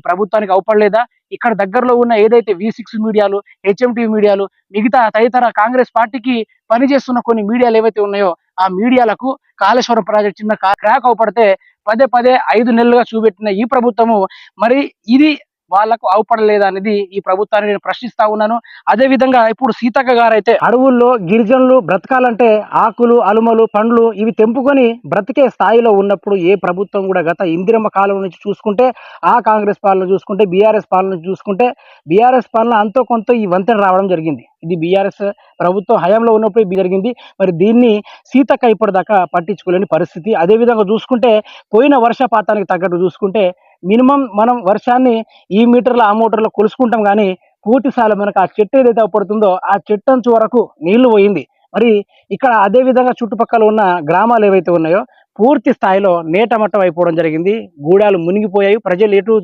ప్రభుత్వానికి అవపడలేదా? ఇక్కడ దగ్గరలో ఉన్న ఏదైతే V6 మీడియాలు, HMTV మీడియాలు, మిగతా తదితర కాంగ్రెస్ పార్టీకి పనిచేస్తున్న కొన్ని మీడియాలు ఏవైతే ఉన్నాయో ఆ మీడియాలకు కాళేశ్వరం ప్రాజెక్ట్ చిన్న క్రాక్ అవపడితే పదే పదే 5 నెలలుగా చూపెట్టిన ఈ ప్రభుత్వము మరి ఇది వాళ్ళకు అవపడలేదా అనేది ఈ ప్రభుత్వాన్ని నేను ప్రశ్నిస్తా ఉన్నాను. అదే విధంగా ఇప్పుడు సీతక్క గారైతే అడవుల్లో గిరిజనులు బ్రతకాలంటే ఆకులు, అలుమలు, పండ్లు ఇవి తెంపుకొని బ్రతికే స్థాయిలో ఉన్నప్పుడు ఏ ప్రభుత్వం కూడా గత ఇందిరమ్మ కాలం నుంచి చూసుకుంటే, ఆ కాంగ్రెస్ పాలన చూసుకుంటే, బీఆర్ఎస్ పాలన చూసుకుంటే, బీఆర్ఎస్ పాలన అంతో కొంత ఈ వంతెన రావడం జరిగింది. ఇది బీఆర్ఎస్ ప్రభుత్వం హయాంలో ఉన్నప్పుడు ఇది జరిగింది. మరి దీన్ని సీతక్క ఇప్పటిదాకా పట్టించుకోలేని పరిస్థితి. అదేవిధంగా చూసుకుంటే పోయిన వర్షపాతానికి తగ్గట్టు చూసుకుంటే మినిమం మనం వర్షాన్ని ఈ మీటర్ల ఆ మీటర్లో కొలుసుకుంటాం కానీ పూర్తిసారి మనకు ఆ చెట్టు ఏదైతే పడుతుందో ఆ చెట్టు అంచు వరకు నీళ్లు పోయింది. మరి ఇక్కడ అదే విధంగా చుట్టుపక్కల ఉన్న గ్రామాలు ఏవైతే ఉన్నాయో పూర్తి స్థాయిలో నేటమట్టం అయిపోవడం జరిగింది. గూడాలు మునిగిపోయాయి. ప్రజలు ఎటు